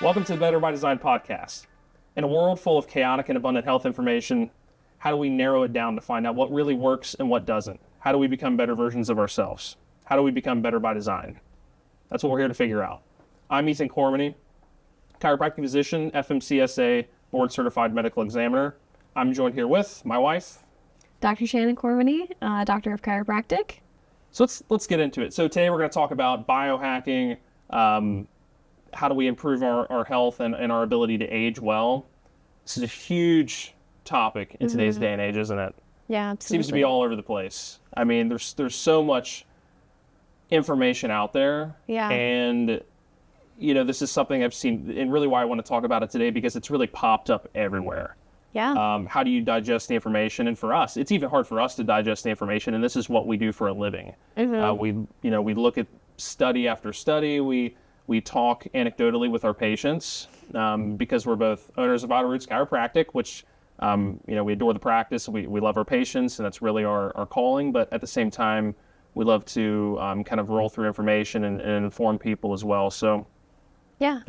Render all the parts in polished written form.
Welcome to the Better by Design podcast. In a world full of chaotic and abundant health information, how do we narrow it down to find out what really works and what doesn't? How do we become better versions of ourselves? How do we become better by design? That's what we're here to figure out. I'm Ethan Cormany, chiropractic physician, FMCSA, board certified medical examiner. I'm joined here with my wife, Dr. Shannon Cormany, Doctor of Chiropractic. So let's get into it. So today we're going to talk about biohacking. How do we improve our health and our ability to age well? This is a huge topic in today's day and age, isn't it? Yeah, absolutely. Seems to be all over the place. I mean, there's so much information out there. Yeah. And, you know, this is something I've seen, and really why I want to talk about it today, because it's really popped up everywhere. Yeah. How do you digest the information? And for us, it's even hard for us to digest the information, and this is what we do for a living. We look at study after study. We talk anecdotally with our patients because we're both owners of Vital Roots Chiropractic, which, we adore the practice. We love our patients, and that's really our calling. But at the same time, we love to kind of roll through information and inform people as well. So, yeah.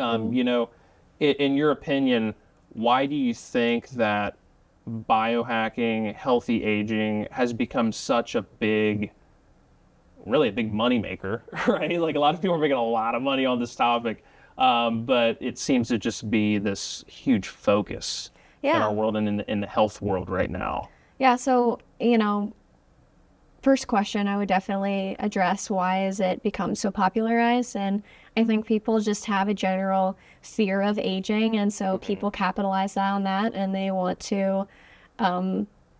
In your opinion, why do you think that biohacking, healthy aging has become such a big moneymaker, right? Like a lot of people are making a lot of money on this topic, but it seems to just be this huge focus in our world and in the health world right now. Yeah, so, first question I would definitely address, why has it become so popularized? And I think people just have a general fear of aging, and so people capitalize on that, and they want to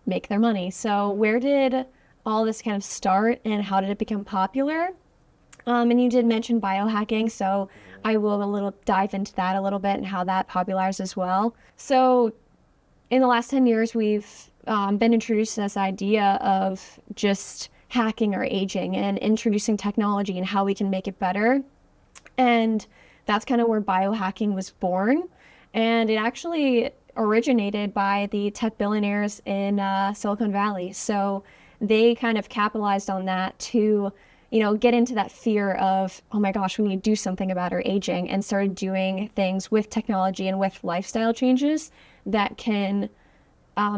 make their money. So where did all this kind of start, and how did it become popular? And you did mention biohacking, so I will dive into that a little bit and how that popularized as well. So in the last 10 years, we've been introduced to this idea of just hacking our aging and introducing technology and how we can make it better. And that's kind of where biohacking was born. And it actually originated by the tech billionaires in Silicon Valley. So they kind of capitalized on that to, get into that fear of, oh my gosh, we need to do something about our aging, and started doing things with technology and with lifestyle changes that can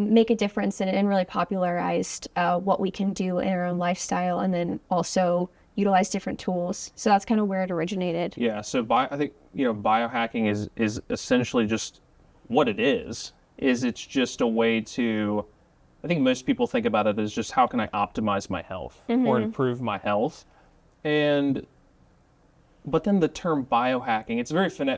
make a difference and really popularized what we can do in our own lifestyle, and then also utilize different tools. So that's kind of where it originated. Yeah, so I think, biohacking is essentially just what it is it's just a way to, I think most people think about it as just how can I optimize my health or improve my health. But then the term biohacking, it's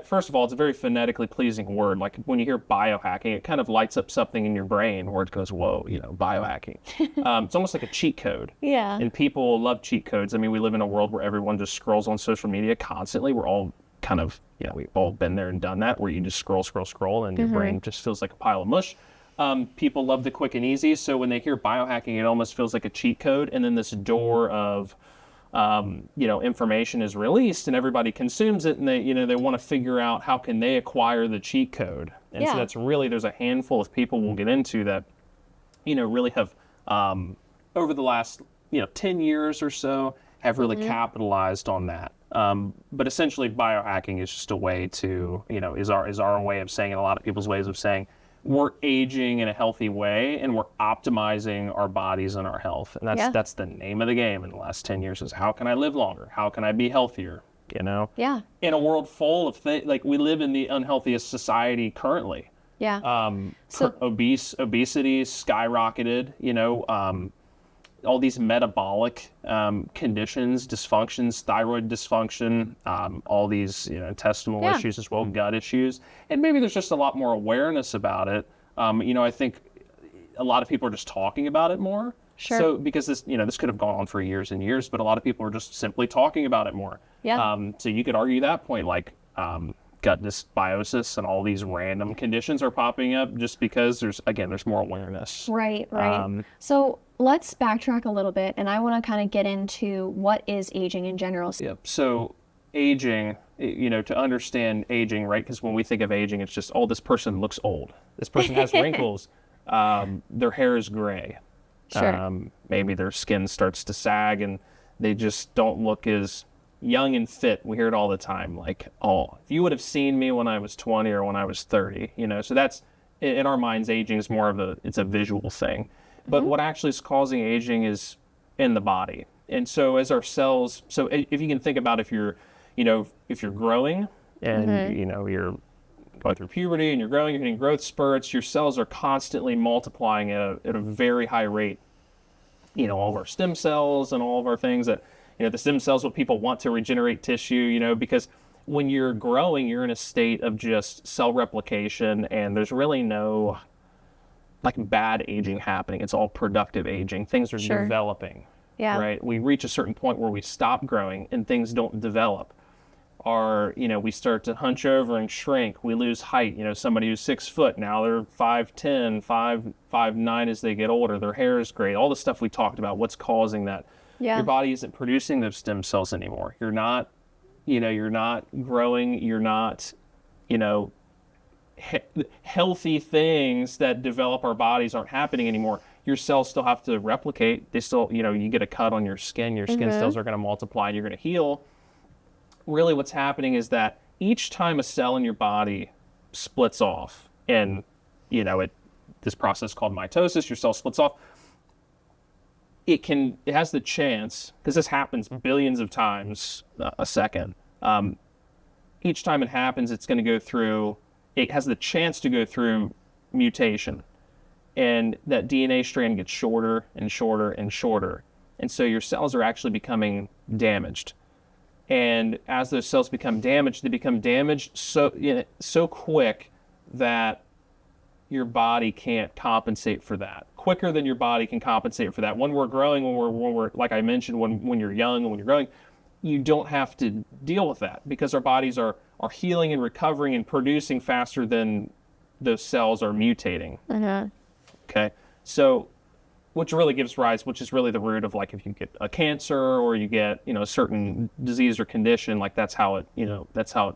first of all, it's a very phonetically pleasing word. Like when you hear biohacking, it kind of lights up something in your brain where it goes, whoa, biohacking. It's almost like a cheat code. Yeah. And people love cheat codes. I mean, we live in a world where everyone just scrolls on social media constantly. We're all kind of, we've all been there and done that, where you just scroll, and your brain just feels like a pile of mush. People love the quick and easy. So when they hear biohacking, it almost feels like a cheat code. And then this door of, information is released and everybody consumes it, and they want to figure out how can they acquire the cheat code. And so that's really, there's a handful of people we'll get into that, really have, over the last, 10 years or so, have really capitalized on that. But essentially biohacking is just a way to, is our way of saying, and a lot of people's ways of saying, we're aging in a healthy way, and we're optimizing our bodies and our health. And that's the name of the game in the last 10 years, is how can I live longer? How can I be healthier? Yeah. In a world full of things, like we live in the unhealthiest society currently. Yeah. Obesity skyrocketed, all these metabolic conditions, dysfunctions, thyroid dysfunction, all these intestinal issues as well, gut issues. And maybe there's just a lot more awareness about it. I think a lot of people are just talking about it more. Sure. So because this could have gone on for years and years, but a lot of people are just simply talking about it more. Yeah. So you could argue that point, like gut dysbiosis and all these random conditions are popping up just because there's more awareness. Right. So let's backtrack a little bit, and I want to kind of get into what is aging in general. Yep. So aging, to understand aging, right? Because when we think of aging, it's just, this person looks old. This person has wrinkles. Their hair is gray. Sure. Maybe their skin starts to sag and they just don't look as, young and fit. We hear it all the time. Like, oh, if you would have seen me when I was 20 or when I was 30, so that's, in our minds, aging is more of it's a visual thing. But what actually is causing aging is in the body. And so as our cells, so if you can think about if you're growing and, you're going through puberty and you're growing, you're getting growth spurts, your cells are constantly multiplying at a very high rate. All of our stem cells and all of our things that, the stem cells, what people want to regenerate tissue, because when you're growing, you're in a state of just cell replication, and there's really no like bad aging happening. It's all productive aging. Things are developing. Yeah. Right. We reach a certain point where we stop growing and things don't develop. We start to hunch over and shrink. We lose height. Somebody who's 6 foot, now they're 5'10", 5'9" as they get older. Their hair is gray. All the stuff we talked about, what's causing that? Yeah. Your body isn't producing those stem cells anymore. You're not growing. You're not, healthy things that develop our bodies aren't happening anymore. Your cells still have to replicate. They still, you get a cut on your skin cells are going to multiply and you're going to heal. Really what's happening is that each time a cell in your body splits off and, this process called mitosis, your cell splits off, it has the chance, because this happens billions of times a second. Each time it happens, it has the chance to go through mutation. And that DNA strand gets shorter and shorter and shorter. And so your cells are actually becoming damaged. And as those cells become damaged, they become damaged so quick that your body can't compensate for that. Quicker than your body can compensate for that. When we're growing, when we're like I mentioned, when you're young and when you're growing, you don't have to deal with that because our bodies are healing and recovering and producing faster than those cells are mutating. Okay, so which really gives rise, which is really the root of like if you get a cancer or you get a certain disease or condition, like that's how it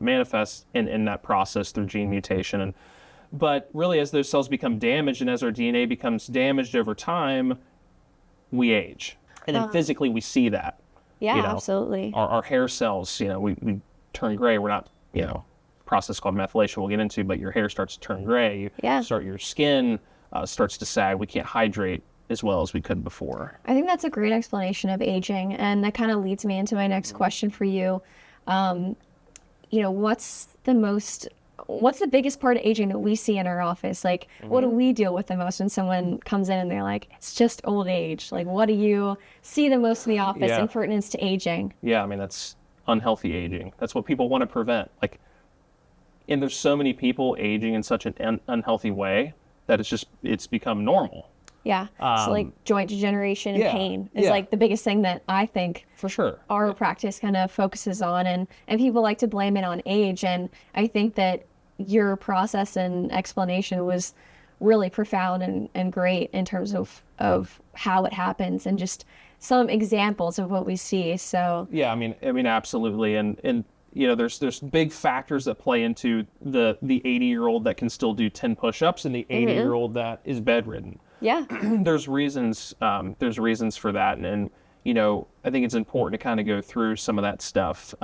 manifests in that process through gene mutation. But really, as those cells become damaged and as our DNA becomes damaged over time, we age, and then physically we see that. Yeah, absolutely. Our hair cells, we turn gray. We're not, process called methylation we'll get into, but your hair starts to turn gray. Your skin starts to sag. We can't hydrate as well as we could before. I think that's a great explanation of aging, and that kind of leads me into my next question for you. What's the biggest part of aging that we see in our office? Like, what do we deal with the most when someone comes in and they're like, it's just old age? Like, what do you see the most in the office in pertinence to aging? Yeah, I mean, that's unhealthy aging. That's what people want to prevent. And there's so many people aging in such an unhealthy way that it's become normal. Yeah. So like joint degeneration and pain is like the biggest thing that I think for sure our practice kind of focuses on, and people like to blame it on age. And I think that your process and explanation was really profound and great in terms of how it happens and just some examples of what we see. So yeah, I mean absolutely. And there's big factors that play into the 80-year-old that can still do 10 push-ups and the 80-year-old that is bedridden. Yeah. There's reasons for that. And I think it's important to kind of go through some of that stuff.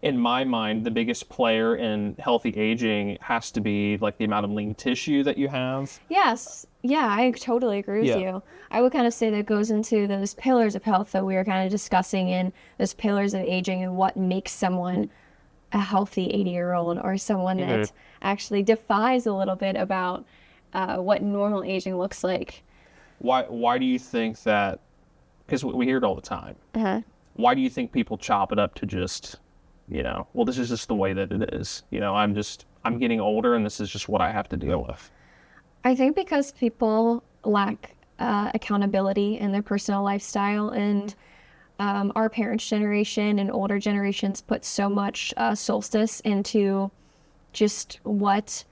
In my mind, the biggest player in healthy aging has to be like the amount of lean tissue that you have. Yes. Yeah, I totally agree with you. I would kind of say that goes into those pillars of health that we were kind of discussing, and those pillars of aging and what makes someone a healthy 80-year-old or someone that actually defies a little bit about what normal aging looks like. Why do you think that? Because we hear it all the time. Why do you think people chop it up to just, well, this is just the way that it is. I'm getting older and this is just what I have to deal with. I think because people lack accountability in their personal lifestyle, and our parents' generation and older generations put so much solstice into just what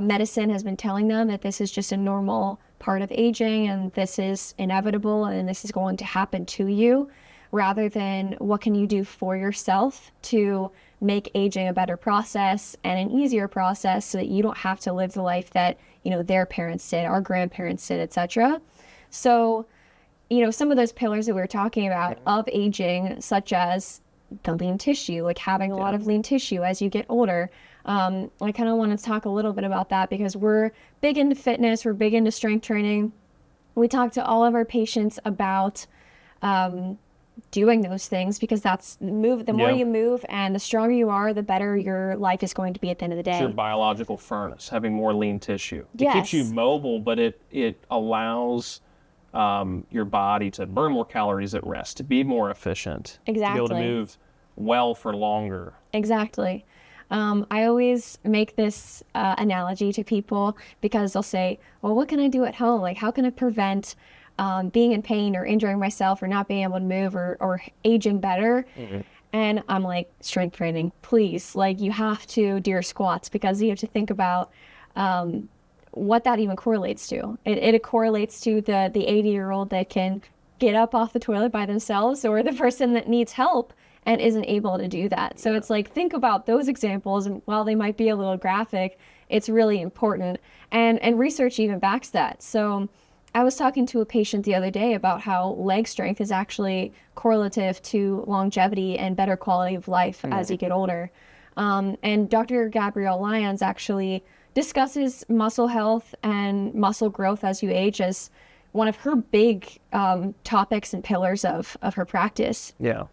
medicine has been telling them, that this is just a normal part of aging and this is inevitable and this is going to happen to you, rather than what can you do for yourself to make aging a better process and an easier process so that you don't have to live the life that their parents did, our grandparents did, etc. So some of those pillars that we were talking about of aging, such as the lean tissue, like having a lot of lean tissue as you get older. I kind of want to talk a little bit about that because we're big into fitness, we're big into strength training. We talk to all of our patients about doing those things because the more you move and the stronger you are, the better your life is going to be at the end of the day. It's your biological furnace, having more lean tissue. It Yes. keeps you mobile, but it allows your body to burn more calories at rest, to be more efficient, to be able to Exactly. move well for longer. Exactly. I always make this analogy to people because they'll say, well, what can I do at home? Like, how can I prevent being in pain or injuring myself or not being able to move or aging better? And I'm like, strength training, please. Like, you have to do your squats because you have to think about what that even correlates to. It correlates to the 80-year-old that can get up off the toilet by themselves or the person that needs help and isn't able to do that. So it's like, think about those examples, and while they might be a little graphic, it's really important. And research even backs that. So I was talking to a patient the other day about how leg strength is actually correlative to longevity and better quality of life as you get older. And Dr. Gabrielle Lyons actually discusses muscle health and muscle growth as you age as one of her big topics and pillars of her practice. Yeah.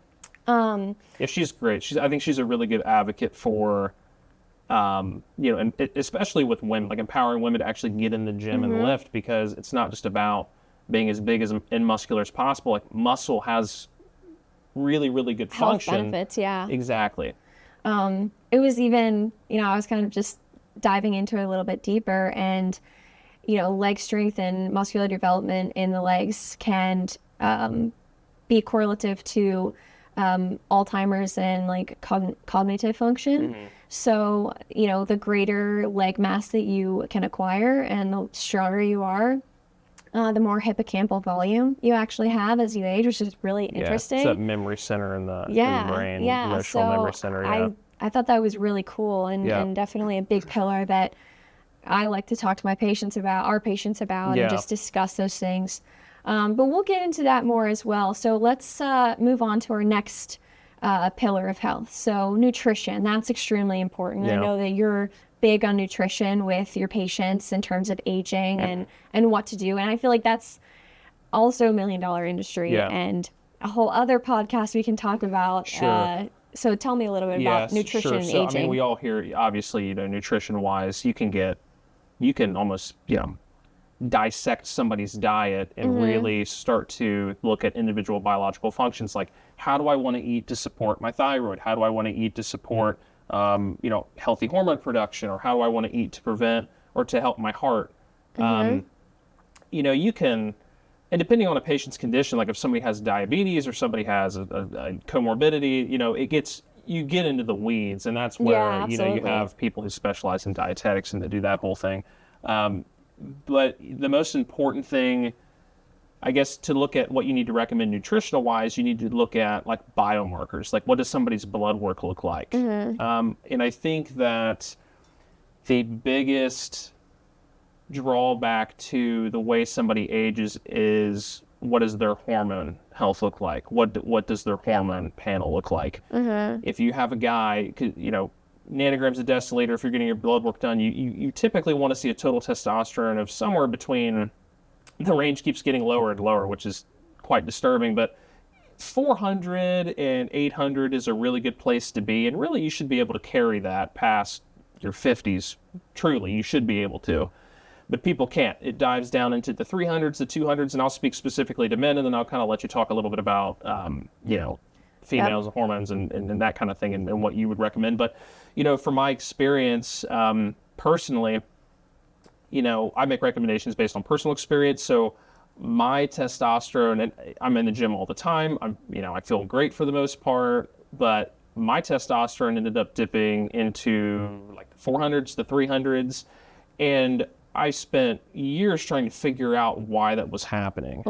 Yeah, she's great. I think she's a really good advocate for, and especially with women, like empowering women to actually get in the gym and lift, because it's not just about being as big and muscular as possible. Like, muscle has really, really good Health function. benefits, yeah. Exactly. It was even, I was kind of just diving into it a little bit deeper, and, leg strength and muscular development in the legs can be correlative to Alzheimer's and like cognitive function. So, the greater leg mass that you can acquire and the stronger you are, the more hippocampal volume you actually have as you age, which is really interesting. It's that memory center in the brain, emotional so memory center. I thought that was really cool and definitely a big pillar that I like to talk to our patients about and just discuss those things. But we'll get into that more as well. So let's move on to our next pillar of health. So nutrition, that's extremely important. I know that you're big on nutrition with your patients in terms of aging and what to do. And I feel like that's also $1 million industry and a whole other podcast we can talk about. Sure. So tell me a little bit about nutrition and so, aging. I mean, we all hear, obviously, nutrition-wise, you can almost, dissect somebody's diet and really start to look at individual biological functions, like, how do I want to eat to support my thyroid? How do I want to eat to support, healthy hormone production? Or how do I want to eat to prevent or to help my heart? You can, and depending on a patient's condition, like if somebody has diabetes or somebody has a comorbidity, you get into the weeds, and that's where, you have people who specialize in dietetics and that do that whole thing. But the most important thing, I guess, to look at what you need to recommend nutritional wise, you need to look at like biomarkers, like what does somebody's blood work look like? And I think that the biggest drawback to the way somebody ages is, what does their hormone health look like? What does their hormone panel look like? If you have a guy, nanograms a deciliter, if you're getting your blood work done, you typically want to see a total testosterone of somewhere between, the range keeps getting lower and lower, which is quite disturbing, but 400 and 800 is a really good place to be, and really you should be able to carry that past your 50s. Truly, you should be able to. But people can't. It dives down into the 300s, the 200s, and I'll speak specifically to men, and then I'll kind of let you talk a little bit about, females and hormones and that kind of thing and what you would recommend. But, from my experience, personally, I make recommendations based on personal experience. So my testosterone, and I'm in the gym all the time. I feel great for the most part, but my testosterone ended up dipping into like the 400s, the 300s, and I spent years trying to figure out why that was happening.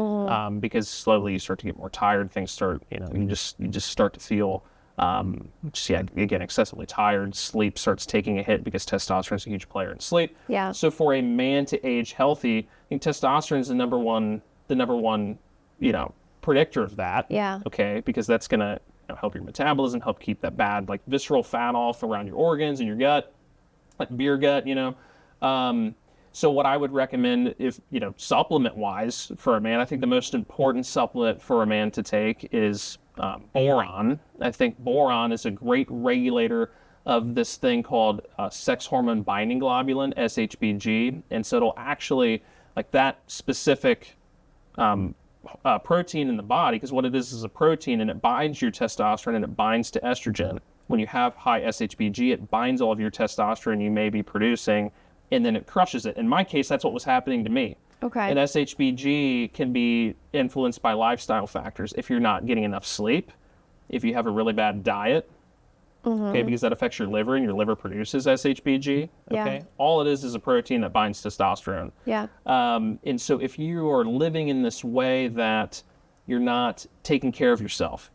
Because slowly you start to get more tired. Things start, you just start to feel, again, excessively tired. Sleep starts taking a hit because testosterone is a huge player in sleep. Yeah. So for a man to age healthy, I think testosterone is the number one predictor of that. Yeah. Okay, because that's going to help your metabolism, help keep that bad like visceral fat off around your organs and your gut, like beer gut, So what I would recommend if, supplement wise for a man, I think the most important supplement for a man to take is boron. I think boron is a great regulator of this thing called sex hormone binding globulin, SHBG. And so it'll actually, like that specific protein in the body, because what it is a protein and it binds your testosterone and it binds to estrogen. When you have high SHBG, it binds all of your testosterone you may be producing, and then it crushes it. In my case, that's what was happening to me. Okay. And SHBG can be influenced by lifestyle factors. If you're not getting enough sleep, if you have a really bad diet, okay, because that affects your liver and your liver produces SHBG. Okay. Yeah. All it is a protein that binds testosterone. Yeah. And so if you are living in this way that you're not taking care of yourself,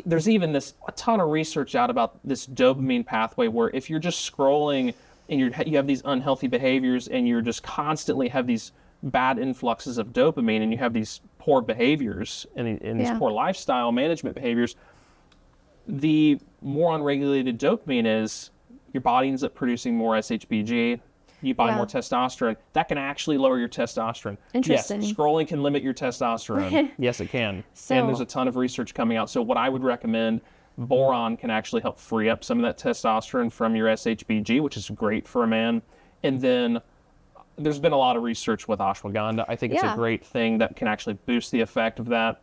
there's even a ton of research out about this dopamine pathway where if you're just scrolling and you have these unhealthy behaviors and you're just constantly have these bad influxes of dopamine and you have these poor behaviors and these poor lifestyle management behaviors, the more unregulated dopamine is, your body ends up producing more SHBG, you buy more testosterone. That can actually lower your testosterone. Interesting. Yes, scrolling can limit your testosterone. Yes, it can. And there's a ton of research coming out. So what I would recommend, boron can actually help free up some of that testosterone from your SHBG, which is great for a man. And then there's been a lot of research with ashwagandha. I think it's a great thing that can actually boost the effect of that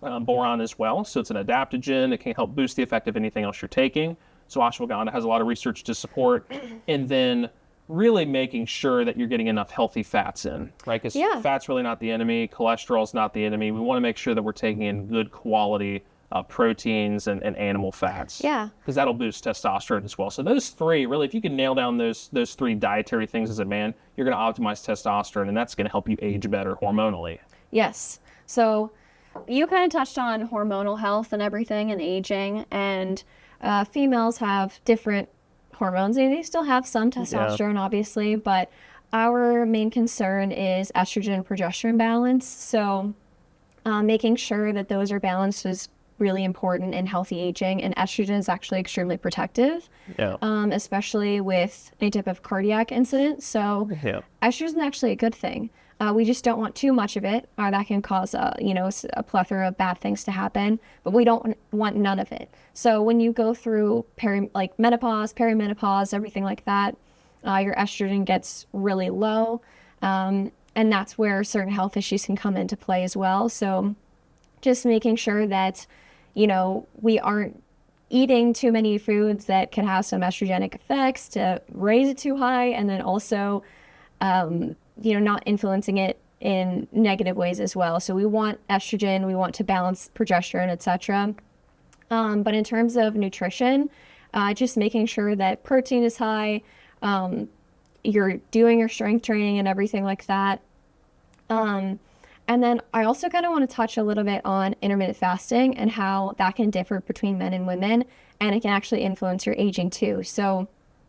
boron as well. So it's an adaptogen. It can help boost the effect of anything else you're taking. So ashwagandha has a lot of research to support. And then really making sure that you're getting enough healthy fats in, right? Because fat's really not the enemy. Cholesterol's not the enemy. We want to make sure that we're taking in good quality proteins and animal fats. Yeah. Because that'll boost testosterone as well. So those three, really, if you can nail down those three dietary things as a man, you're going to optimize testosterone, and that's going to help you age better hormonally. Yes. So you kind of touched on hormonal health and everything and aging, and females have different hormones. They still have some testosterone, obviously, but our main concern is estrogen and progesterone balance. So making sure that those are balanced is really important in healthy aging, and estrogen is actually extremely protective, especially with any type of cardiac incident. So estrogen is actually a good thing. We just don't want too much of it, or that can cause a plethora of bad things to happen, but we don't want none of it. So when you go through menopause, perimenopause, everything like that, your estrogen gets really low, and that's where certain health issues can come into play as well. So just making sure that, we aren't eating too many foods that can have some estrogenic effects to raise it too high, and then also not influencing it in negative ways as well. So we want estrogen, we want to balance progesterone, etc. But in terms of nutrition, just making sure that protein is high, you're doing your strength training and everything like that. And then I also kind of want to touch a little bit on intermittent fasting and how that can differ between men and women, and it can actually influence your aging too. So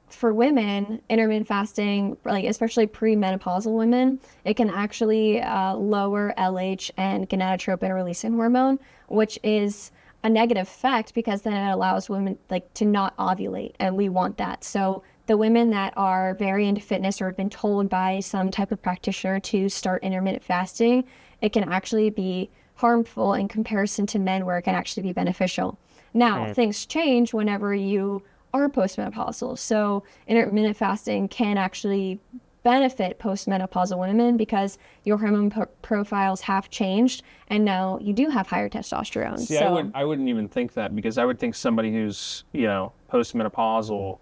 for women, intermittent fasting, especially premenopausal women, it can actually lower LH and gonadotropin releasing hormone, which is a negative effect because then it allows women to not ovulate, and we want that. So the women that are very into fitness or have been told by some type of practitioner to start intermittent fasting, it can actually be harmful in comparison to men where it can actually be beneficial. Now, things change whenever you are postmenopausal. So intermittent fasting can actually benefit postmenopausal women because your hormone profiles have changed, and now you do have higher testosterone. See, I wouldn't even think that, because I would think somebody who's postmenopausal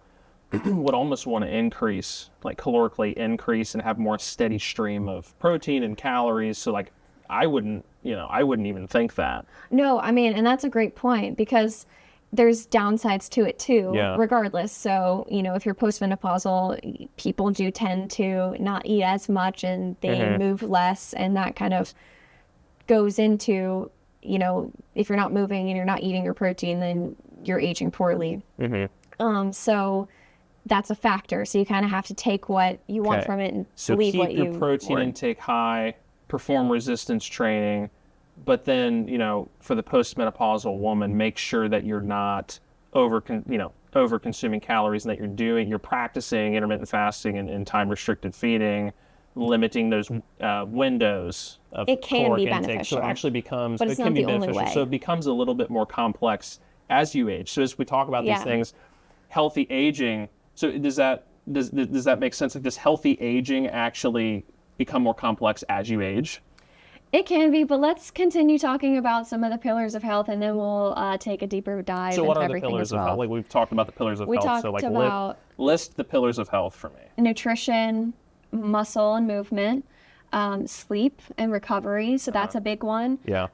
would almost want to increase, calorically increase, and have more steady stream of protein and calories. So I wouldn't even think that. No, and that's a great point, because there's downsides to it too, regardless. So, if you're postmenopausal, people do tend to not eat as much and they move less, and that kind of goes into, if you're not moving and you're not eating your protein, then you're aging poorly. So that's a factor. So you kind of have to take what you want from it and leave what you keep your protein intake high, perform resistance training, But then, for the postmenopausal woman, make sure that you're not over consuming calories, and that you're practicing intermittent fasting and time restricted feeding, limiting those windows of It can caloric be intake. beneficial, So it actually becomes, but it it's can not be the only beneficial. way. So it becomes a little bit more complex as you age. So as we talk about these things, healthy aging. So does that make sense? Like, does healthy aging actually become more complex as you age? It can be, but let's continue talking about some of the pillars of health, and then we'll take a deeper dive So into what are the everything pillars as well. of health? Like, we've talked about the pillars of We health. So talked like about list the pillars of health for me. nutrition, muscle and movement, sleep and recovery. So that's a big one. Yeah.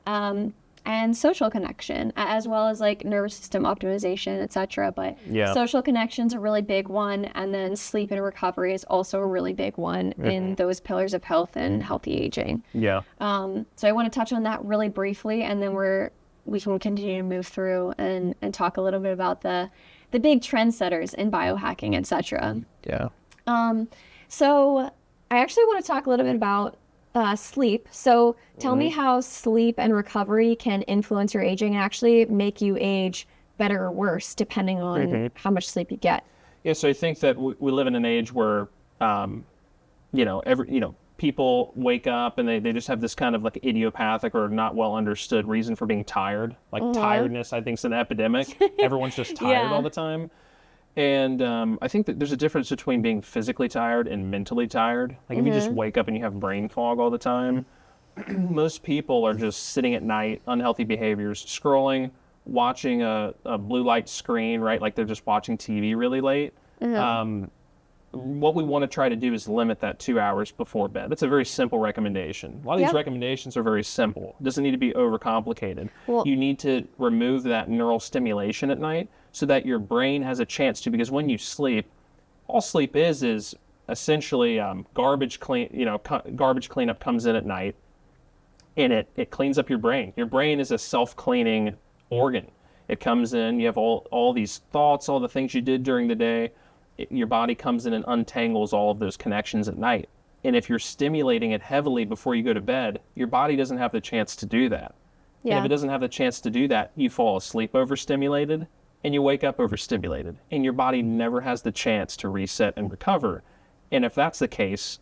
And social connection, as well as like nervous system optimization, etc. But Yeah. social connection's a really big one, and then sleep and recovery is also a really big one in those pillars of health and healthy aging. Yeah. So I want to touch on that really briefly, and then we can continue to move through and talk a little bit about the big trendsetters in biohacking, etc. Yeah. So I actually want to talk a little bit about sleep. So tell me how sleep and recovery can influence your aging and actually make you age better or worse, depending on how much sleep you get. Yeah. So I think that we live in an age where, people wake up and they just have this kind of like idiopathic or not well understood reason for being tired. Like tiredness, I think, is an epidemic. Everyone's just tired all the time. And I think that there's a difference between being physically tired and mentally tired. Like if you just wake up and you have brain fog all the time, most people are just sitting at night, unhealthy behaviors, scrolling, watching a blue light screen, right? Like they're just watching TV really late. What we want to try to do is limit that 2 hours before bed. That's a very simple recommendation. A lot of these recommendations are very simple. It doesn't need to be overcomplicated. Well, you need to remove that neural stimulation at night so that your brain has a chance to, because when you sleep, all sleep is essentially garbage cleanup comes in at night, and it cleans up your brain. Your brain is a self-cleaning organ. It comes in, you have all these thoughts, all the things you did during the day. Your body comes in and untangles all of those connections at night. And if you're stimulating it heavily before you go to bed, your body doesn't have the chance to do that. And if it doesn't have the chance to do that, you fall asleep overstimulated and you wake up overstimulated. And your body never has the chance to reset and recover. And if that's the case,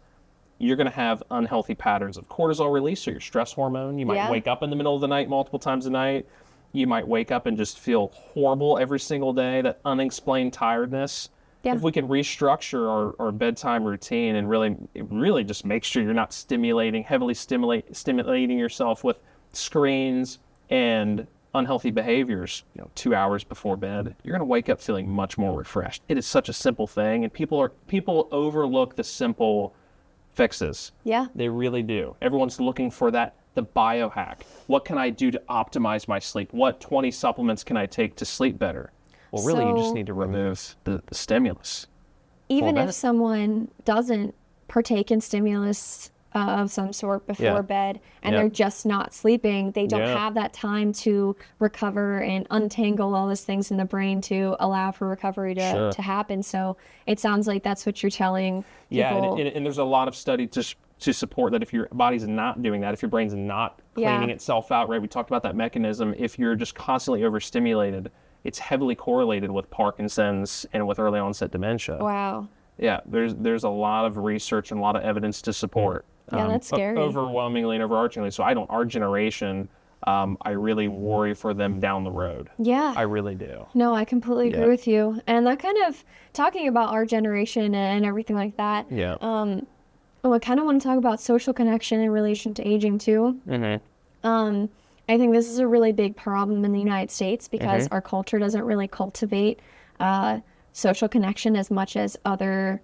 you're going to have unhealthy patterns of cortisol release, or your stress hormone. You might wake up in the middle of the night multiple times a night. You might wake up and just feel horrible every single day, that unexplained tiredness. If we can restructure our bedtime routine and really just make sure you're not heavily stimulating yourself with screens and unhealthy behaviors, 2 hours before bed, you're going to wake up feeling much more refreshed. It is such a simple thing, and people overlook the simple fixes. Yeah. They really do. Everyone's looking for the biohack. What can I do to optimize my sleep? What 20 supplements can I take to sleep better? Well, really, you just need to remove the stimulus. Even if someone doesn't partake in stimulus of some sort before bed, and they're just not sleeping, they don't have that time to recover and untangle all those things in the brain to allow for recovery to happen. So it sounds like that's what you're telling people. Yeah, and there's a lot of study to support that if your body's not doing that, if your brain's not cleaning itself out, right? We talked about that mechanism. If you're just constantly overstimulated, it's heavily correlated with Parkinson's and with early onset dementia. Wow. Yeah, there's a lot of research and a lot of evidence to support. Yeah, that's scary. Overwhelmingly and overarchingly. So our generation, I really worry for them down the road. Yeah. I really do. No, I completely agree with you. And that kind of, talking about our generation and everything like that, I kind of want to talk about social connection in relation to aging too. I think this is a really big problem in the United States because our culture doesn't really cultivate social connection as much as other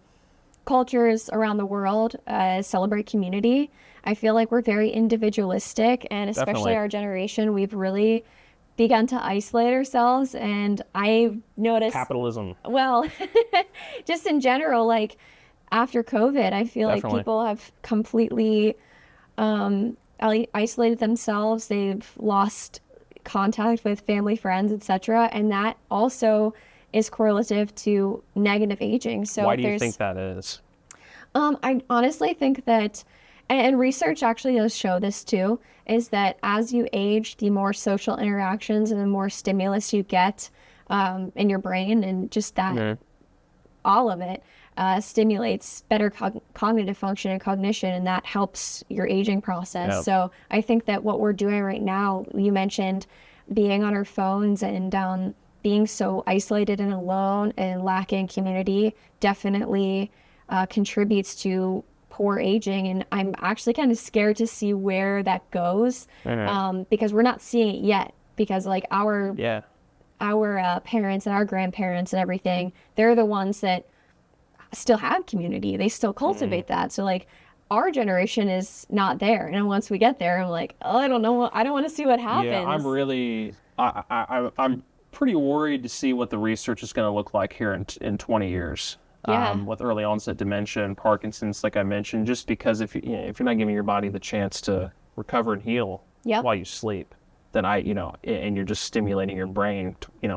cultures around the world celebrate community. I feel like we're very individualistic, and especially our generation, we've really begun to isolate ourselves. And I've noticed capitalism. Well, just in general, like after COVID, I feel like people have completely isolated themselves. They've lost contact with family, friends, etc. And that also is correlative to negative aging. So why do you think that is? I honestly think that And research actually does show this too, is that as you age, the more social interactions and the more stimulus you get in your brain, and just that, all of it stimulates better cognitive function and cognition, and that helps your aging process. Yep. So I think that what we're doing right now, you mentioned being on our phones and being so isolated and alone and lacking community, definitely contributes to poor aging. And I'm actually kind of scared to see where that goes, because we're not seeing it yet, because like our parents and our grandparents and everything, they're the ones that still have community. They still cultivate that. So like our generation is not there. And once we get there, I'm like, oh, I don't know. I don't want to see what happens. Yeah, I'm really, I'm pretty worried to see what the research is going to look like here in 20 years. With early onset dementia and Parkinson's, like I mentioned, just because if you're not giving your body the chance to recover and heal while you sleep, then and you're just stimulating your brain,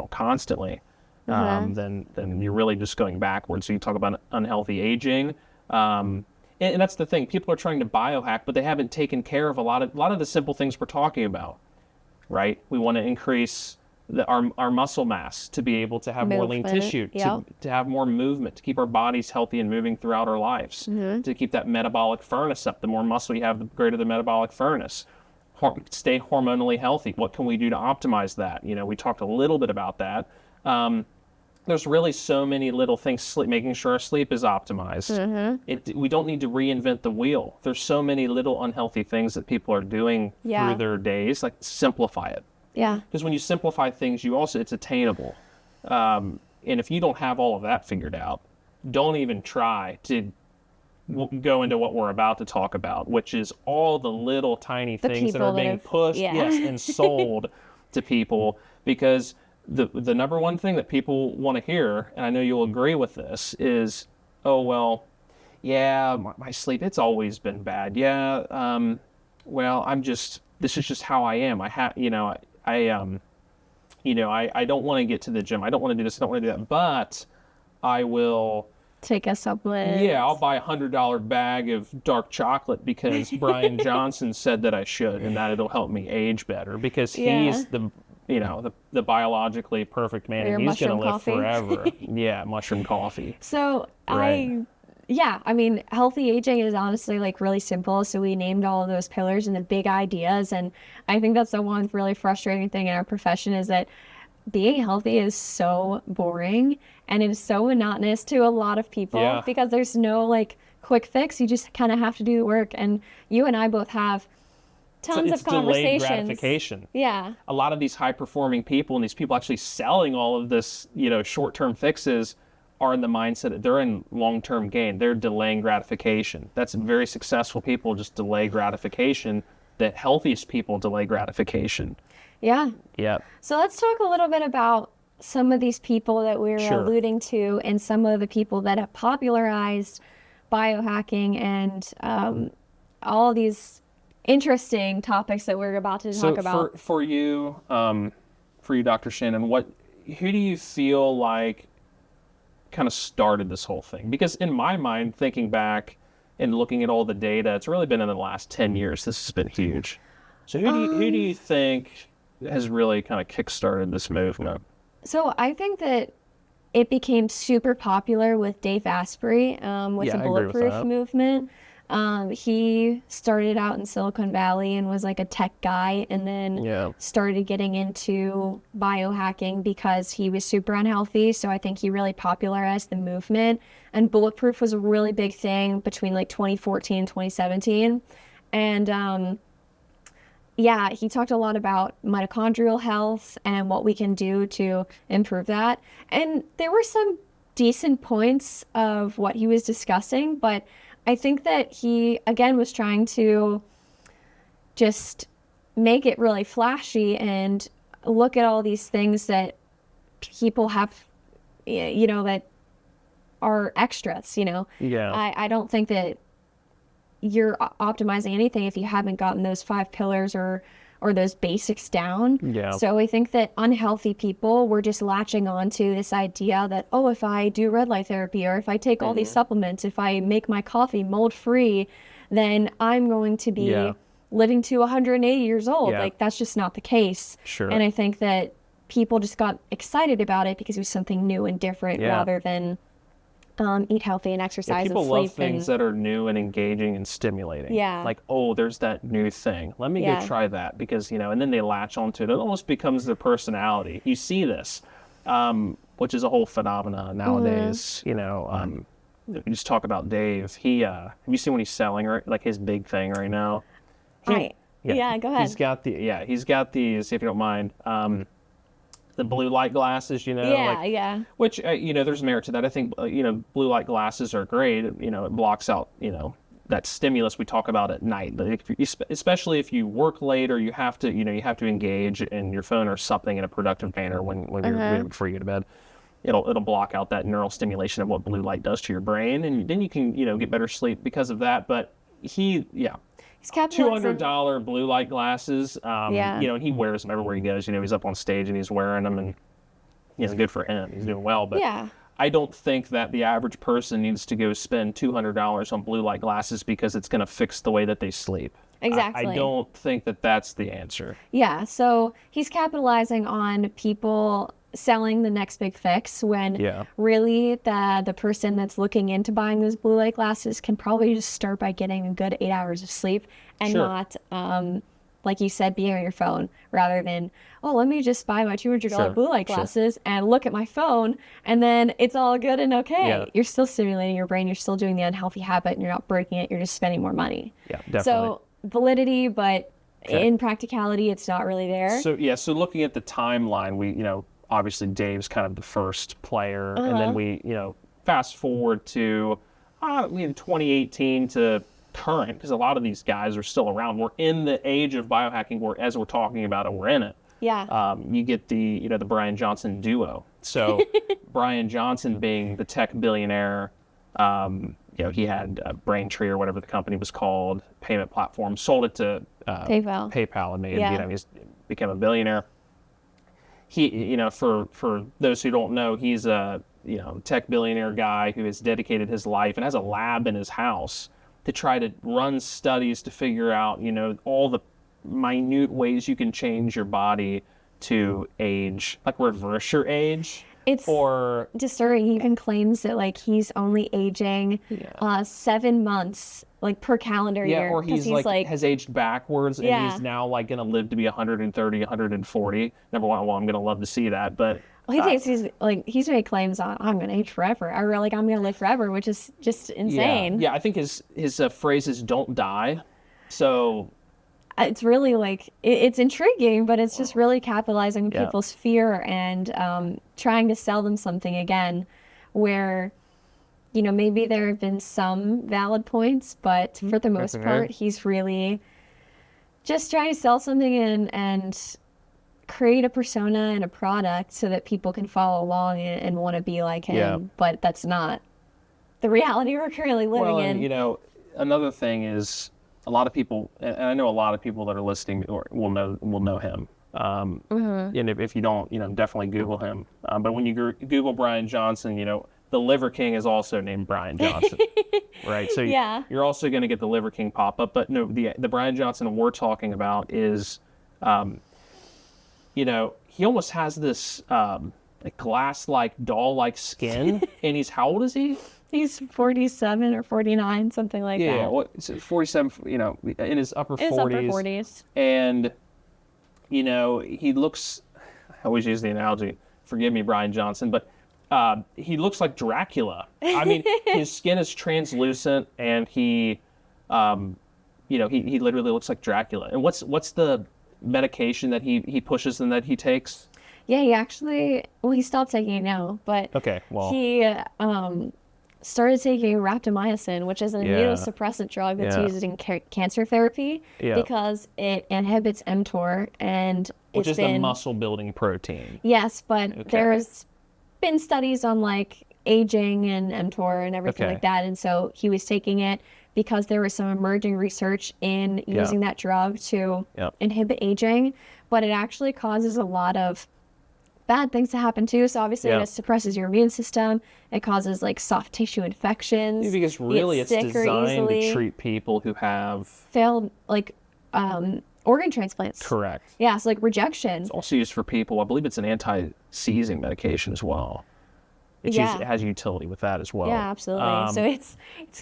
constantly, then you're really just going backwards. So you talk about unhealthy aging, and that's the thing. People are trying to biohack, but they haven't taken care of a lot of the simple things we're talking about, right? We want to increase our muscle mass to be able to have more lean tissue, to have more movement, to keep our bodies healthy and moving throughout our lives, to keep that metabolic furnace up. The more muscle you have, the greater the metabolic furnace. Stay hormonally healthy. What can we do to optimize that? We talked a little bit about that. There's really so many little things, making sure our sleep is optimized. We don't need to reinvent the wheel. There's so many little unhealthy things that people are doing through their days. Like, simplify it. Yeah. Because when you simplify things, it's attainable. And if you don't have all of that figured out, don't even try to go into what we're about to talk about, which is all the little tiny things that are being pushed, and sold to people. Because the number one thing that people want to hear, and I know you'll agree with this, is, oh, well, yeah, my sleep, it's always been bad. Yeah, well, this is just how I am. I don't want to get to the gym. I don't want to do this. I don't want to do that. But I will take a supplement. Yeah, I'll buy $100 bag of dark chocolate because Brian Johnson said that I should, and that it'll help me age better because he's the biologically perfect man, and he's going to live forever. Yeah, mushroom coffee. So healthy aging is honestly like really simple. So we named all of those pillars and the big ideas. And I think that's the one really frustrating thing in our profession, is that being healthy is so boring and it is so monotonous to a lot of people because there's no like quick fix. You just kind of have to do the work. And you and I both have tons of conversations. Delayed gratification. Yeah. A lot of these high performing people and these people actually selling all of this, short-term fixes are in the mindset that they're in long-term gain. They're delaying gratification. That's very successful people just delay gratification. The healthiest people delay gratification. Yeah. Yeah. So let's talk a little bit about some of these people that we're alluding to and some of the people that have popularized biohacking and all of these interesting topics that we're about to talk about. For you, Dr. Shannon, who do you feel like kind of started this whole thing? Because in my mind, thinking back and looking at all the data, it's really been in the last 10 years. This has been huge. So who do you think has really kind of kickstarted this movement? So I think that it became super popular with Dave Asprey with the Bulletproof movement. He started out in Silicon Valley and was like a tech guy, and then started getting into biohacking because he was super unhealthy. So I think he really popularized the movement, and Bulletproof was a really big thing between like 2014 and 2017. And he talked a lot about mitochondrial health and what we can do to improve that. And there were some decent points of what he was discussing, but I think that he, again, was trying to just make it really flashy and look at all these things that people have, that are extras, Yeah. I don't think that you're optimizing anything if you haven't gotten those 5 pillars or those basics down. Yeah. So I think that unhealthy people were just latching on to this idea that, if I do red light therapy or if I take all these supplements, if I make my coffee mold free, then I'm going to be Yeah. living to 180 years old. Yeah. Like, that's just not the case. Sure. And I think that people just got excited about it because it was something new and different Yeah. rather than eat healthy and exercise People and sleep. love things that are new and engaging and stimulating. Yeah. Like, oh, there's that new thing. Let me Yeah. go try that because, and then they latch onto it. It almost becomes their personality. You see this, which is a whole phenomenon nowadays. We just talk about Dave. Have you seen what he's selling, right? Like his big thing right now? Yeah, go ahead. He's got these, if you don't mind, the blue light glasses, Yeah. which, there's merit to that. I think, blue light glasses are great. It blocks out, that stimulus we talk about at night. But especially if you work late or you have to engage in your phone or something in a productive manner when you're before you go to bed. It'll block out that neural stimulation of what blue light does to your brain, and then you can get better sleep because of that. But he's capitalizing. $200 blue light glasses. And he wears them everywhere he goes. He's up on stage and he's wearing them, and good for him. He's doing well. But I don't think that the average person needs to go spend $200 on blue light glasses because it's going to fix the way that they sleep. Exactly. I don't think that that's the answer. Yeah. So he's capitalizing on people selling the next big fix when really the person that's looking into buying those blue light glasses can probably just start by getting a good 8 hours of sleep and not, like you said, be on your phone rather than, let me just buy my $200 blue light glasses and look at my phone and then it's all good and okay. Yeah. You're still stimulating your brain. You're still doing the unhealthy habit and you're not breaking it. You're just spending more money. Yeah, definitely. So validity, but in practicality, it's not really there. So looking at the timeline, we, obviously Dave's kind of the first player, and then we, fast forward to 2018 to current, because a lot of these guys are still around. We're in the age of biohacking where, as we're talking about it, we're in it. Yeah. You get the Brian Johnson duo. So Brian Johnson being the tech billionaire, he had Braintree or whatever the company was called, payment platform, sold it to PayPal and made, he's became a billionaire. He, for those who don't know, he's a, tech billionaire guy who has dedicated his life and has a lab in his house to try to run studies to figure out, all the minute ways you can change your body to age, like reverse your age. It's disturbing. He even claims that he's only aging 7 months per calendar year. Or he's like has aged backwards and he's now going to live to be 130, 140. Number one, well, I'm going to love to see that, but he thinks he's made claims on I'm going to age forever. I'm going to live forever, which is just insane. Yeah, I think his phrase is "don't die." So it's really it's intriguing, but it's just really capitalizing on people's fear and trying to sell them something again where, maybe there have been some valid points, but for the most part, he's really just trying to sell something and create a persona and a product so that people can follow along and want to be like him. Yeah. But that's not the reality we're currently living in. Another thing is, a lot of people, and I know a lot of people that are listening will know him. And if you don't, definitely Google him. But when you Google Brian Johnson, the Liver King is also named Brian Johnson, right? So you're also going to get the Liver King pop up. But no, the Brian Johnson we're talking about is, he almost has this glass-like, doll-like skin. And how old is he? He's 47 or 49, something like that. Yeah, well, 47, in his upper 40s. His upper 40s. And, he looks, I always use the analogy, forgive me, Brian Johnson, but he looks like Dracula. I mean, his skin is translucent and he literally looks like Dracula. And what's the medication that he pushes and that he takes? Yeah, he stopped taking it now, but okay, well, he started taking rapamycin, which is an immunosuppressant drug that's used in cancer therapy because it inhibits mTOR and which is the muscle building protein. Yes, but there's been studies on aging and mTOR and everything like that, and so he was taking it because there was some emerging research in using that drug to inhibit aging, but it actually causes a lot of bad things to happen too. So obviously Yeah. it suppresses your immune system. It causes like soft tissue infections. Because You really get it's sicker designed easily. to treat people who have... Failed like organ transplants. Correct. Yeah, so like rejection. It's also used for people, I believe it's an anti-seizing medication as well. It's Yeah. used, it has utility with that as well. Yeah, absolutely. So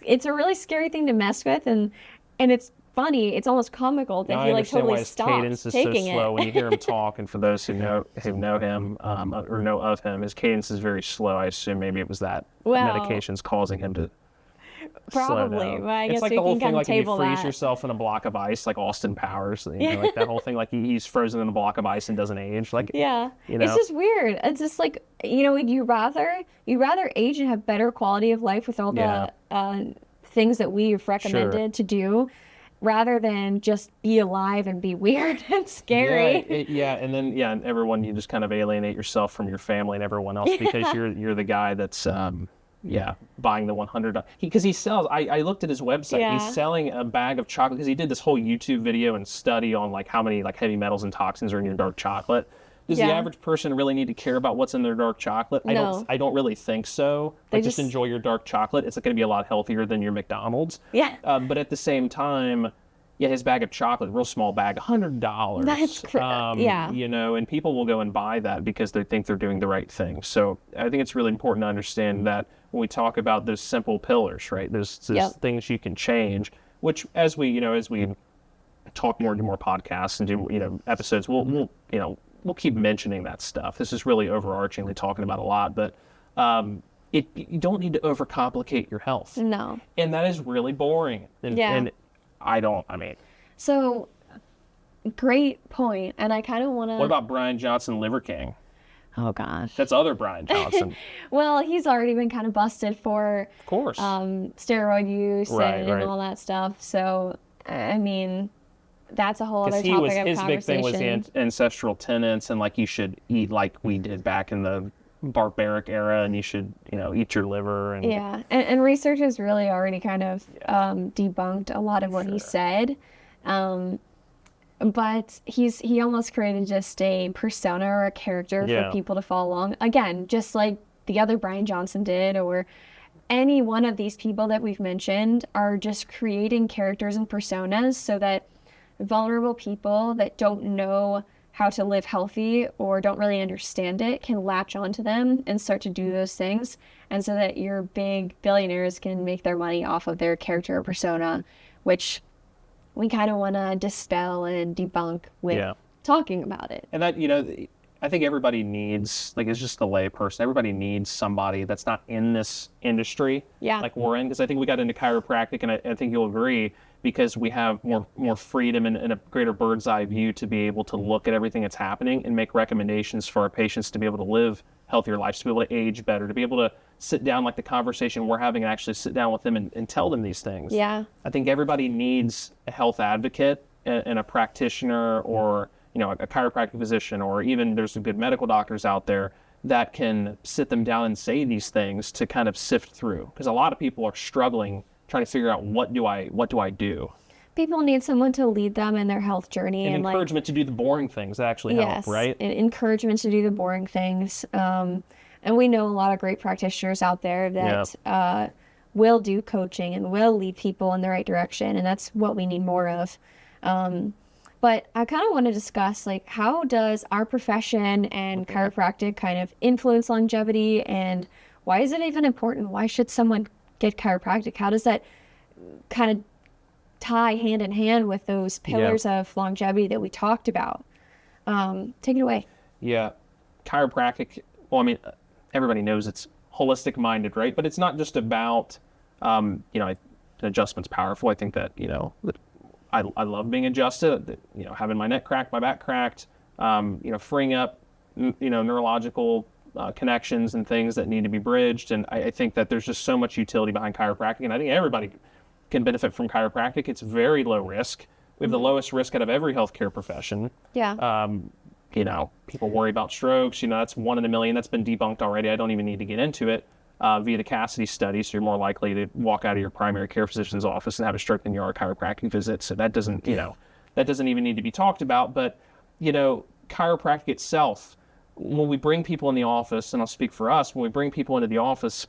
it's a really scary thing to mess with, and it's funny. It's almost comical that Now he I like understand totally why his stopped cadence is so taking slow it. when you hear him talk. And for those who know him or know of him, his cadence is very slow. I assume maybe it was that Well, medication's causing him to slow probably. down. Well, I It's guess like we the whole can thing, kind of like if you table freeze that. yourself in a block of ice, like Austin Powers, you know, like that whole thing, like he's frozen in a block of ice and doesn't age. Like, Yeah, you know? it's just weird. It's just like, you know, you rather age and have better quality of life with all Yeah. the things that we've recommended to do, rather than just be alive and be weird and scary. And then and everyone, you just kind of alienate yourself from your family and everyone else because you're the guy that's buying the 100. Because he sells. I looked at his website. Yeah. He's selling a bag of chocolate because he did this whole YouTube video and study on like how many like heavy metals and toxins are in your dark chocolate. Does the Yeah. average person really need to care about what's in their dark chocolate? No. I don't really think so. They Like, just just- enjoy your dark chocolate. It's going to be a lot healthier than your McDonald's. Yeah. But at the same time, his bag of chocolate, real small bag, $100. That's yeah. You know, and people will go and buy that because they think they're doing the right thing. So I think it's really important to understand that when we talk about those simple pillars, right? Those things you can change, which as we talk more and do more podcasts and do, episodes, we'll keep mentioning that stuff. This is really overarchingly talking about a lot, but you don't need to overcomplicate your health. No. And that is really boring. And So, great point. And I kind of want to. What about Brian Johnson, Liver King? Oh gosh. That's other Brian Johnson. Well, he's already been kind of busted for, Of course. steroid use Right. and all that stuff. So, I mean, that's a whole other Because topic of his big thing was conversation. the ancestral tenets and like you should eat like we did back in the barbaric era, and you should eat your liver and Yeah, and research has really already kind of debunked a lot of what he said. But he almost created just a persona or a character for people to follow along. Again, just like the other Brian Johnson did, or any one of these people that we've mentioned are just creating characters and personas so that vulnerable people that don't know how to live healthy or don't really understand it can latch onto them and start to do those things. And so that your big billionaires can make their money off of their character or persona, which we kind of want to dispel and debunk with talking about it. And that, I think everybody needs, like, it's just the lay person. Everybody needs somebody that's not in this industry like we're in. Because I think we got into chiropractic, and I think you'll agree, because we have more freedom and a greater bird's eye view to be able to look at everything that's happening and make recommendations for our patients to be able to live healthier lives, to be able to age better, to be able to sit down like the conversation we're having and actually sit down with them and tell them these things. Yeah. I think everybody needs a health advocate and a practitioner, or a chiropractic physician, or even there's some good medical doctors out there that can sit them down and say these things to kind of sift through. Because a lot of people are struggling trying to figure out what do I do. People need someone to lead them in their health journey And and encouragement to do the boring things that actually help, right? And encouragement to do the boring things. And we know a lot of great practitioners out there that will do coaching and will lead people in the right direction, and that's what we need more of. But I kind of want to discuss, like, how does our profession and chiropractic kind of influence longevity, and why is it even important? Why should someone get chiropractic? How does that kind of tie hand in hand with those pillars of longevity that we talked about? Take it away. Yeah. Chiropractic, well, I mean, everybody knows it's holistic minded, right? But it's not just about, an adjustment's powerful. I think that, I love being adjusted, having my neck cracked, my back cracked, freeing up, neurological connections and things that need to be bridged. And I think that there's just so much utility behind chiropractic. And I think everybody can benefit from chiropractic. It's very low risk. We have the lowest risk out of every healthcare profession. Yeah. People worry about strokes. That's 1 in a million. That's been debunked already. I don't even need to get into it. Via the Cassidy study, so you're more likely to walk out of your primary care physician's office and have a stroke than you are a chiropractic visit. So that doesn't even need to be talked about. But, chiropractic itself, when we bring people in the office, and I'll speak for us, when we bring people into the office,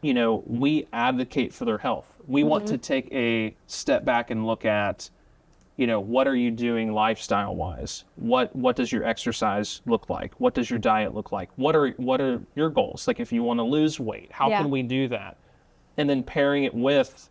we advocate for their health. We want to take a step back and look at, what are you doing lifestyle wise? What does your exercise look like? What does your diet look like? What are your goals? Like if you want to lose weight, how can we do that? And then pairing it with,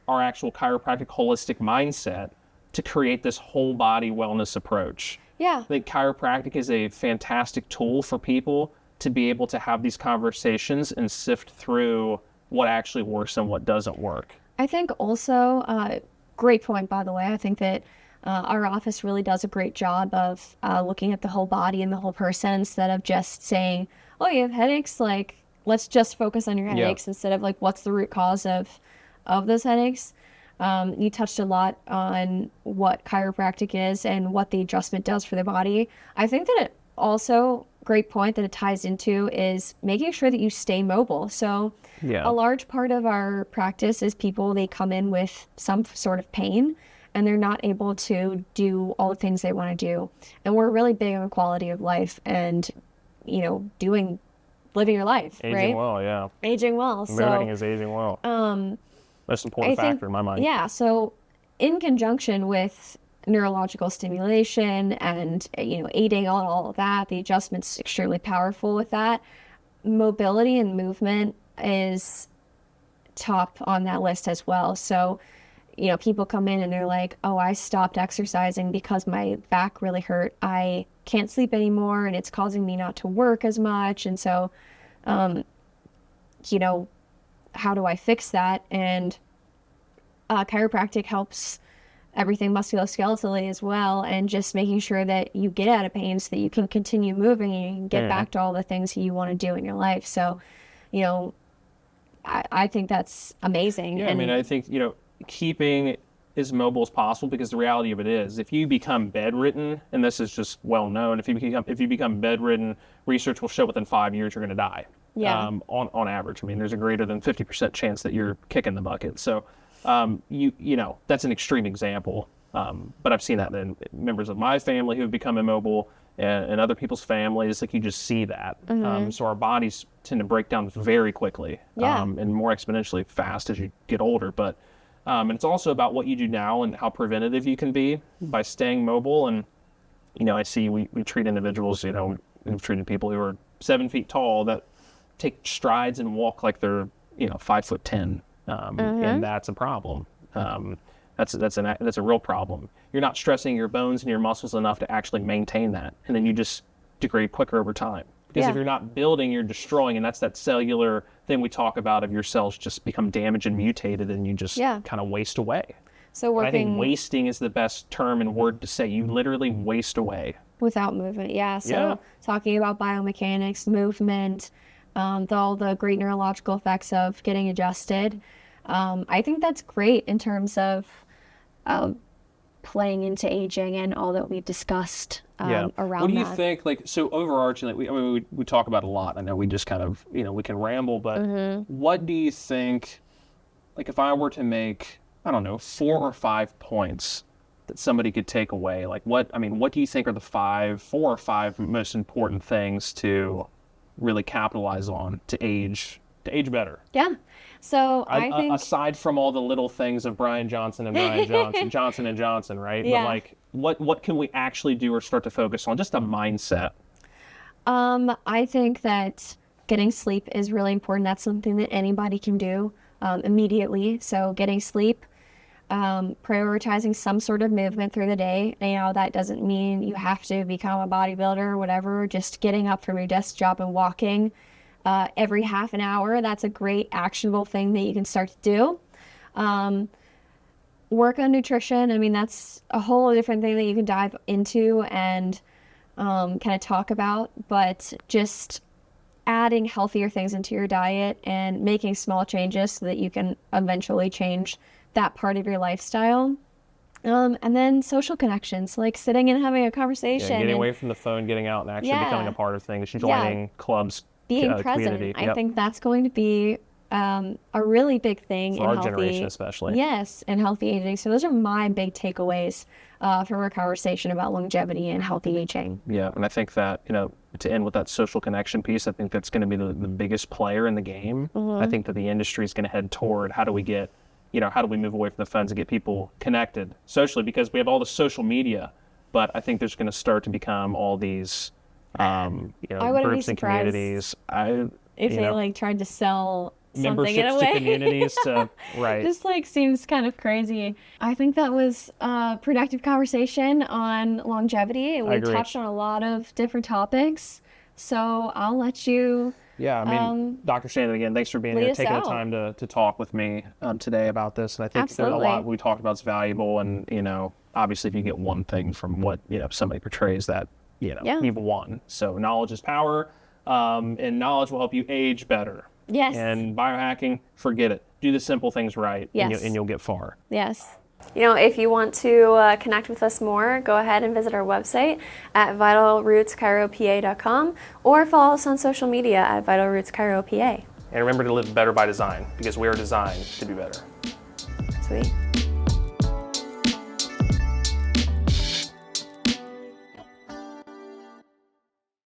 our actual chiropractic holistic mindset to create this whole body wellness approach. Yeah. I think chiropractic is a fantastic tool for people to be able to have these conversations and sift through what actually works and what doesn't work. I think also, great point, by the way. I think that our office really does a great job of looking at the whole body and the whole person instead of just saying, oh, you have headaches? Like, let's just focus on your headaches instead of like, what's the root cause of those headaches? You touched a lot on what chiropractic is and what the adjustment does for the body. I think that it also, great point that it ties into is making sure that you stay mobile. So a large part of our practice is they come in with some sort of pain and they're not able to do all the things they want to do. And we're really big on quality of life and, living your life, right? Aging well, yeah. Aging well. Everything is aging well. Most important factor in my mind. Yeah. So in conjunction with neurological stimulation and, aiding on all of that, the adjustment's extremely powerful with that. Mobility and movement is top on that list as well. So, people come in and they're like, oh, I stopped exercising because my back really hurt. I can't sleep anymore and it's causing me not to work as much. And so, how do I fix that? And chiropractic helps everything musculoskeletally as well, and just making sure that you get out of pain so that you can continue moving and you can get back to all the things you want to do in your life. So, I think that's amazing. Yeah, I think, keeping as mobile as possible, because the reality of it is, if you become bedridden, and this is just well known, if you become bedridden, research will show within 5 years you're going to die. Yeah. On average. There's a greater than 50% chance that you're kicking the bucket. So, that's an extreme example. But I've seen that in members of my family who have become immobile and other people's families. Like you just see that. So our bodies tend to break down very quickly and more exponentially fast as you get older. But and it's also about what you do now and how preventative you can be by staying mobile. And, I see we treat individuals, we've treated people who are 7 feet tall that take strides and walk like they're, 5'10". And that's a problem. That's a real problem. You're not stressing your bones and your muscles enough to actually maintain that. And then you just degrade quicker over time. Because if you're not building, you're destroying. And that's that cellular thing we talk about of your cells just become damaged and mutated and you just kind of waste away. So I think wasting is the best term and word to say. You literally waste away. Without movement, So talking about biomechanics, movement, all the great neurological effects of getting adjusted. I think that's great in terms of playing into aging and all that we've discussed around that. What do you think, so overarching, we talk about a lot. I know we just kind of, we can ramble, but what do you think, if I were to make, 4 or 5 points that somebody could take away, what do you think are the 4 or 5 most important things to really capitalize on to age better? Yeah. So I think, aside from all the little things of Brian Johnson and Brian Johnson, Johnson and Johnson, right? Yeah. But what can we actually do or start to focus on? Just a mindset. I think that getting sleep is really important. That's something that anybody can do immediately. So getting sleep, prioritizing some sort of movement through the day. That doesn't mean you have to become a bodybuilder or whatever. Just getting up from your desk job and walking every half an hour. That's a great actionable thing that you can start to do. Work on nutrition. That's a whole different thing that you can dive into and kind of talk about, but just adding healthier things into your diet and making small changes so that you can eventually change that part of your lifestyle. And then social connections, like sitting and having a conversation. Yeah, getting away from the phone, getting out and actually becoming a part of things, joining clubs, being present. community. I think that's going to be a really big thing For in our healthy, generation especially. Yes, in healthy aging. So those are my big takeaways from our conversation about longevity and healthy aging. Yeah, and I think that, to end with that social connection piece, I think that's going to be the biggest player in the game. I think that the industry is going to head toward how do we get, how do we move away from the phones and get people connected socially, because we have all the social media, but I think there's going to start to become all these, I wouldn't be groups and surprised communities. if they like tried to sell something in a Memberships way. to communities to, right. Just like seems kind of crazy. I think that was a productive conversation on longevity. We agree. touched on a lot of different topics. So I'll let you. Yeah, I mean, Dr. Shannon, again, thanks for being lead here, us taking the out. time to talk with me today about this. And I think there's a Absolutely. lot we talked about is valuable. And, obviously, if you get one thing from what, somebody portrays, that, Yeah. you've won. So knowledge is power, and knowledge will help you age better. Yes. And biohacking, forget it. Do the simple things right, Yes. and you'll get far. Yes. If you want to connect with us more, go ahead and visit our website at vitalrootschiropa.com or follow us on social media at vitalrootschiropa. And remember to live better by design, because we are designed to be better. Sweet.